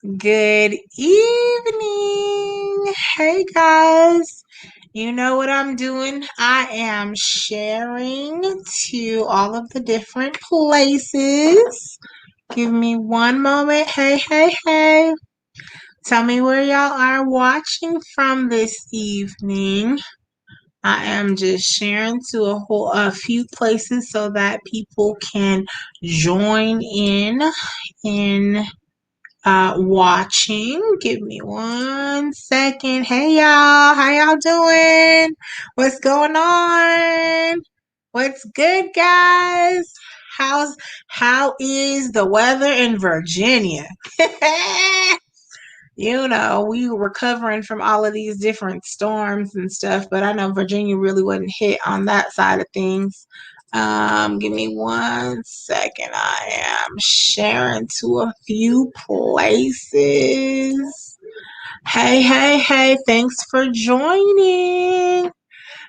Good evening. Hey guys. You know what I'm doing? I am sharing to all of the different places. Give me one moment. Hey, hey, hey. Tell me where y'all are watching from this evening. I am just sharing to a few places so that people can join in watching. Give me one second. Hey y'all, how y'all doing? What's going on? What's good, guys? How is the weather in Virginia? We were recovering from all of these different storms and stuff, but I know Virginia really wasn't hit on that side of things. Give me one second. I am sharing to a few places. Hey, hey, hey, thanks for joining.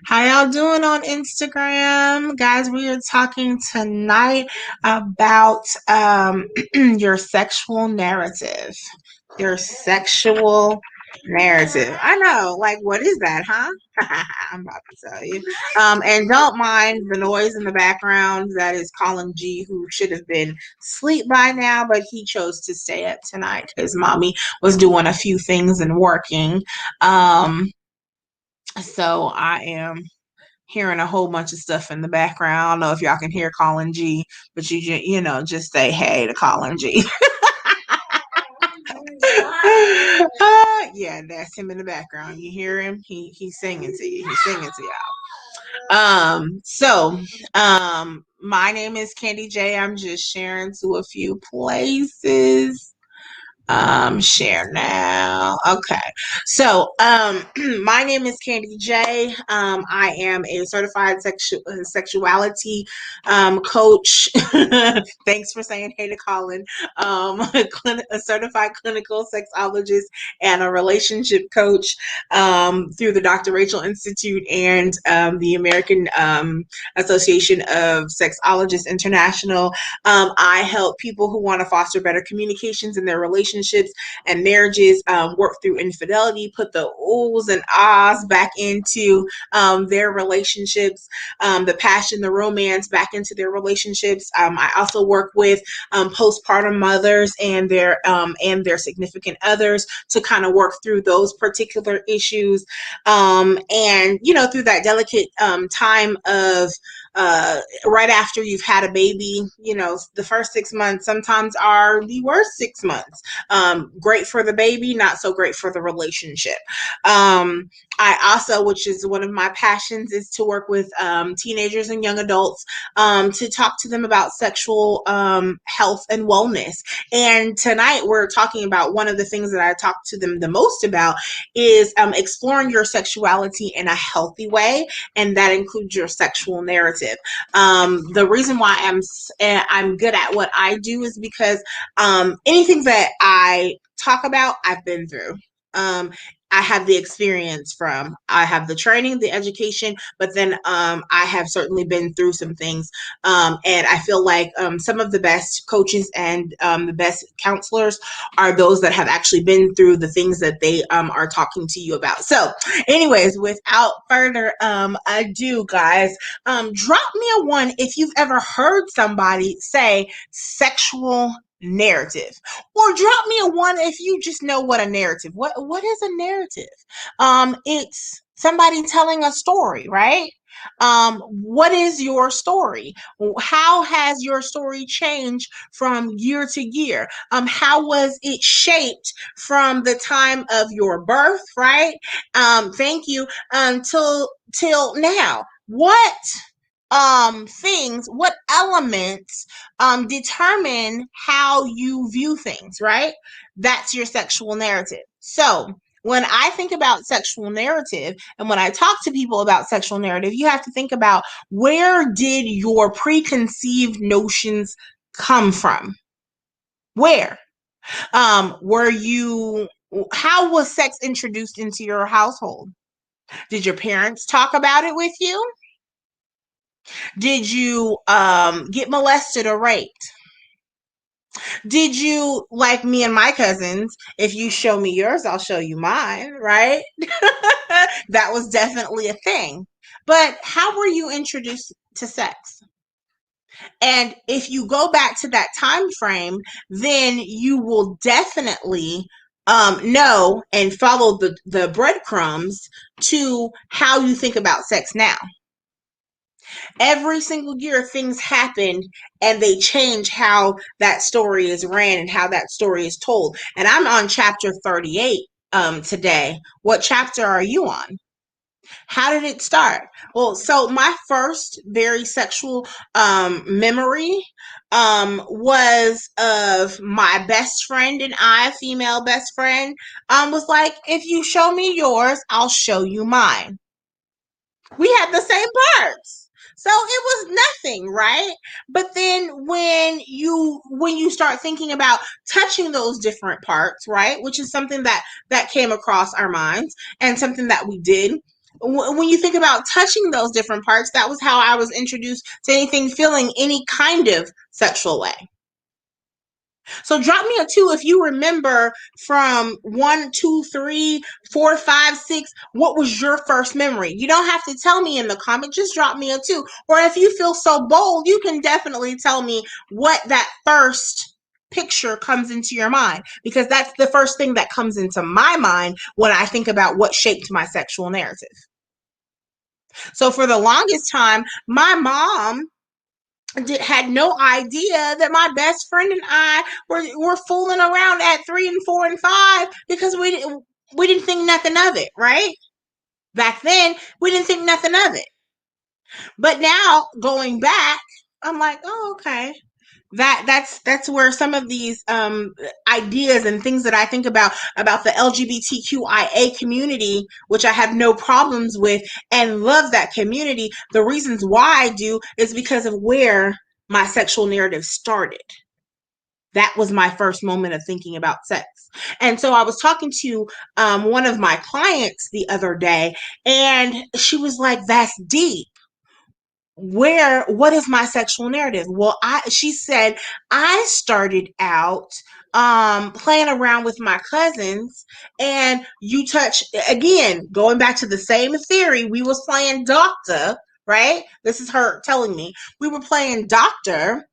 How y'all doing on Instagram? Guys, we are talking tonight about your sexual narrative. Your sexual narrative. I know, like, what is that, huh? I'm about to tell you. And don't mind the noise in the background. That is Colin G, who should have been asleep by now, but he chose to stay up tonight because mommy was doing a few things and working. So I am hearing a whole bunch of stuff in the background. I don't know if y'all can hear Colin G, but just say hey to Colin G. Yeah, that's him in the background. You hear him? He's singing to you. He's singing to y'all. My name is Candy J. I'm just sharing to a few places. Share now. Okay. So, my name is Candy J. I am a certified sexuality coach. Thanks for saying hey to Colin. A certified clinical sexologist and a relationship coach through the Dr. Rachel Institute and the American Association of Sexologists International. I help people who want to foster better communications in their relationships and marriages, work through infidelity, put the oohs and ahs back into their relationships, the passion, the romance back into their relationships. I also work with postpartum mothers and their significant others to kind of work through those particular issues. And through that delicate time of right after you've had a baby, the first 6 months sometimes are the worst 6 months. Great for the baby, not so great for the relationship. I also, which is one of my passions, is to work with teenagers and young adults to talk to them about sexual health and wellness. And tonight we're talking about one of the things that I talk to them the most about is exploring your sexuality in a healthy way, and that includes your sexual narrative. The reason why I'm good at what I do is because anything that I talk about, I've been through. I have the experience from. I have the training, the education, but then I have certainly been through some things. And I feel like some of the best coaches and the best counselors are those that have actually been through the things that they are talking to you about. So, anyways, without further ado, guys, drop me a one if you've ever heard somebody say sexual narrative, or drop me a one if you just know what a narrative. What is a narrative? It's somebody telling a story, right? What is your story? How has your story changed from year to year? How was it shaped from the time of your birth, right? Thank you. Till now. What elements determine how you view things, right? That's your sexual narrative. So when I think about sexual narrative and when I talk to people about sexual narrative, you have to think about, where did your preconceived notions come from? Where? Were you, how was sex introduced into your household? Did your parents talk about it with you? Did you get molested or raped? Did you, like me and my cousins, if you show me yours, I'll show you mine, right? That was definitely a thing. But how were you introduced to sex? And if you go back to that time frame, then you will definitely know and follow the breadcrumbs to how you think about sex now. Every single year, things happen and they change how that story is ran and how that story is told. And I'm on chapter 38 today. What chapter are you on? How did it start? Well, so my first very sexual memory was of my best friend and I, female best friend, was like, if you show me yours, I'll show you mine. We had the same parts. So it was nothing, right? But then when you start thinking about touching those different parts, right? Which is something that came across our minds and something that we did. When you think about touching those different parts, that was how I was introduced to anything feeling any kind of sexual way. So drop me a two if you remember from one, two, three, four, five, six. What was your first memory? You don't have to tell me in the comment. Just drop me a two. Or if you feel so bold, you can definitely tell me what that first picture comes into your mind, because that's the first thing that comes into my mind when I think about what shaped my sexual narrative. So for the longest time, my mom had no idea that my best friend and I were fooling around at 3 and 4 and 5 because we didn't think nothing of it, right? Back then, we didn't think nothing of it. But now going back, I'm like, oh, okay. That's where some of these ideas and things that I think about the LGBTQIA community, which I have no problems with and love that community. The reasons why I do is because of where my sexual narrative started. That was my first moment of thinking about sex. And so I was talking to one of my clients the other day, and she was like, that's deep. What is my sexual narrative? Well, she said, I started out playing around with my cousins, and you touch, again, going back to the same theory, we was playing doctor, right? This is her telling me. We were playing doctor,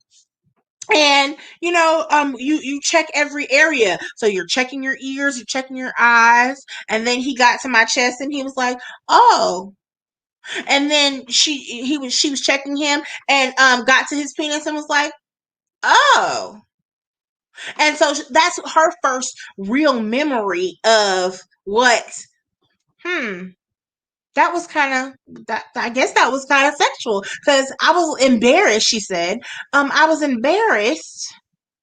and you check every area. So you're checking your ears, you're checking your eyes, and then he got to my chest and he was like, oh. And then she was checking him and got to his penis and was like, oh. And so that's her first real memory of what, hmm, that was kind of, that I guess that was kind of sexual, because I was embarrassed, she said. I was embarrassed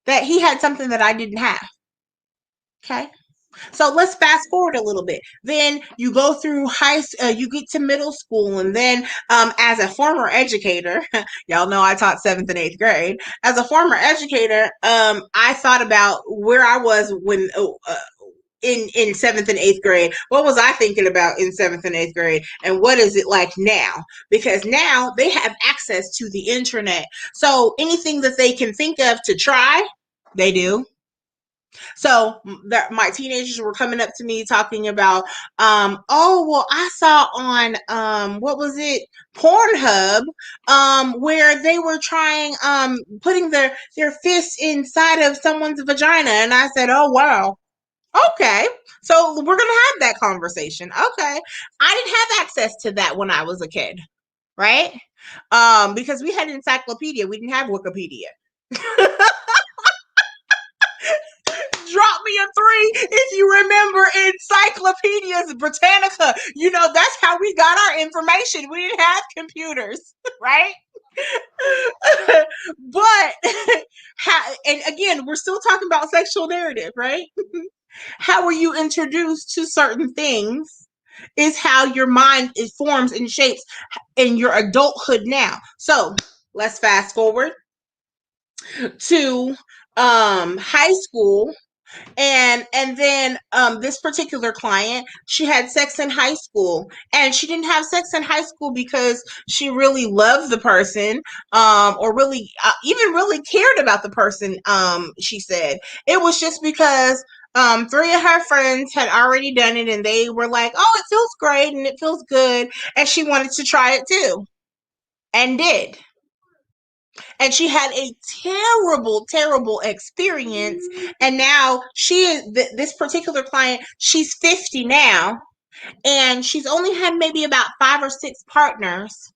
that he had something that I didn't have. Okay. So let's fast forward a little bit. Then you go through you get to middle school, and then as a former educator, y'all know I taught 7th and 8th grade. As a former educator, I thought about where I was when in 7th and 8th grade. What was I thinking about in 7th and 8th grade, and what is it like now? Because now they have access to the internet, so anything that they can think of to try, they do. So my teenagers were coming up to me talking about, oh, well, I saw on, what was it, Pornhub, where they were trying, putting their fists inside of someone's vagina. And I said, oh, wow. Okay. So we're going to have that conversation. Okay. I didn't have access to that when I was a kid, right? Because we had encyclopedia. We didn't have Wikipedia. Drop me a three if you remember Encyclopedias Britannica. That's how we got our information. We didn't have computers, right? But and again, we're still talking about sexual narrative, right? How were you introduced to certain things is how your mind it forms and shapes in your adulthood now. So let's fast forward to high school. And then this particular client, she had sex in high school, and she didn't have sex in high school because she really loved the person, or really even really cared about the person. She said it was just because three of her friends had already done it, and they were like, oh, it feels great and it feels good, and she wanted to try it too, and did. And she had a terrible, terrible experience. And now she is this particular client. She's 50 now, and she's only had maybe about 5 or 6 partners,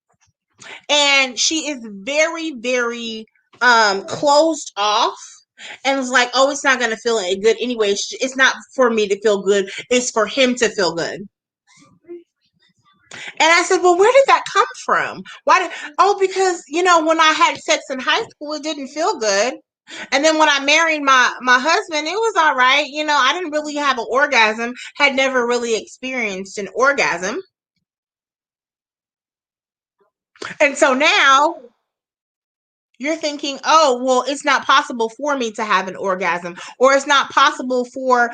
and she is very, very closed off. And was like, oh, it's not going to feel good anyway. It's not for me to feel good. It's for him to feel good. And I said, well, where did that come from? Oh, because, when I had sex in high school, it didn't feel good. And then when I married my husband, it was all right. I didn't really have an orgasm, had never really experienced an orgasm. And so now you're thinking, oh, well, it's not possible for me to have an orgasm, or it's not possible for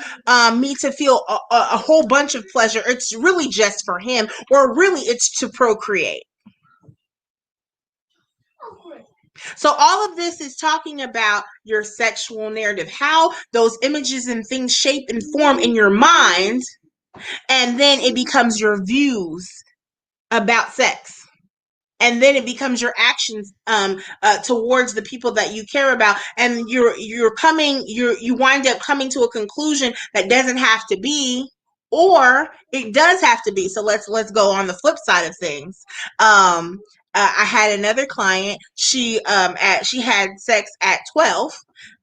me to feel a whole bunch of pleasure. It's really just for him, or really it's to procreate. So all of this is talking about your sexual narrative, how those images and things shape and form in your mind, and then it becomes your views about sex. And then it becomes your actions towards the people that you care about, and you wind up coming to a conclusion that doesn't have to be, or it does have to be. So let's go on the flip side of things. I had another client. She had sex at 12.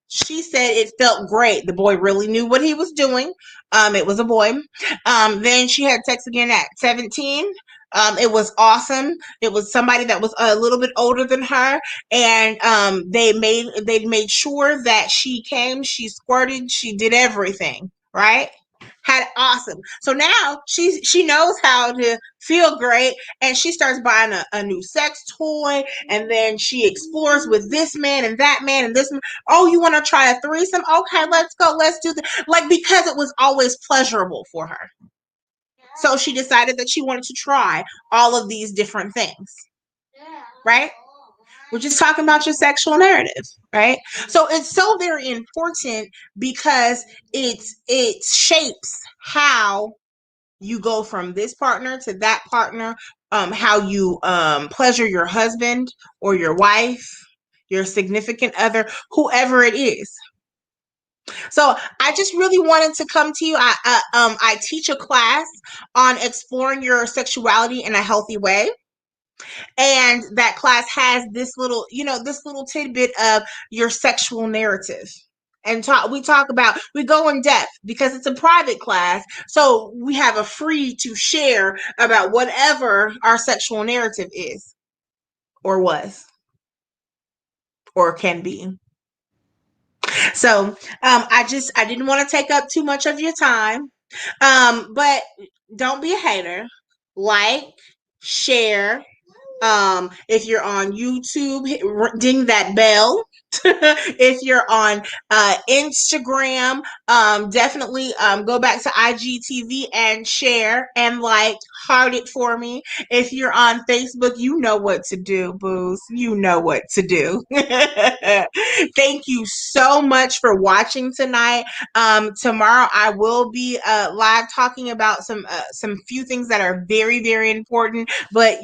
She said it felt great. The boy really knew what he was doing. It was a boy. Then she had sex again at 17. It was awesome. It was somebody that was a little bit older than her, and they made sure that she came, she squirted, she did everything right. Had awesome. So now she knows how to feel great, and she starts buying a new sex toy, and then she explores with this man and that man and this man. Oh, you want to try a threesome? Okay, let's go. Let's do that. Like, because it was always pleasurable for her. So she decided that she wanted to try all of these different things, right? We're just talking about your sexual narrative, right? So it's so very important because it shapes how you go from this partner to that partner, how you pleasure your husband or your wife, your significant other, whoever it is. So I just really wanted to come to you. I teach a class on exploring your sexuality in a healthy way, and that class has this little tidbit of your sexual narrative. And we go in depth because it's a private class, so we have a free to share about whatever our sexual narrative is, or was, or can be. So I didn't want to take up too much of your time. But don't be a hater. Like, share. If you're on YouTube, ding that bell. If you're on Instagram, definitely go back to IGTV and share and like, heart it for me. If you're on Facebook, you know what to do, booze. You know what to do. Thank you so much for watching tonight. Tomorrow I will be live talking about some few things that are very, very important, but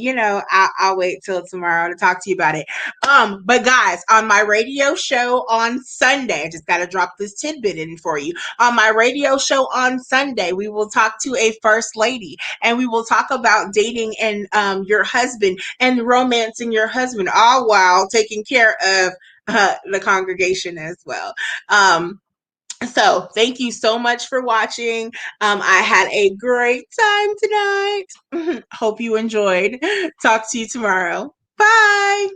I'll wait till tomorrow to talk to you about it. But guys, on my radio show on Sunday, I just got to drop this tidbit in for you. On my radio show on Sunday, we will talk to a first lady, and we will talk about dating and your husband and romancing your husband, all while taking care of the congregation as well. So thank you so much for watching. I had a great time tonight. Hope you enjoyed. Talk to you tomorrow. Bye.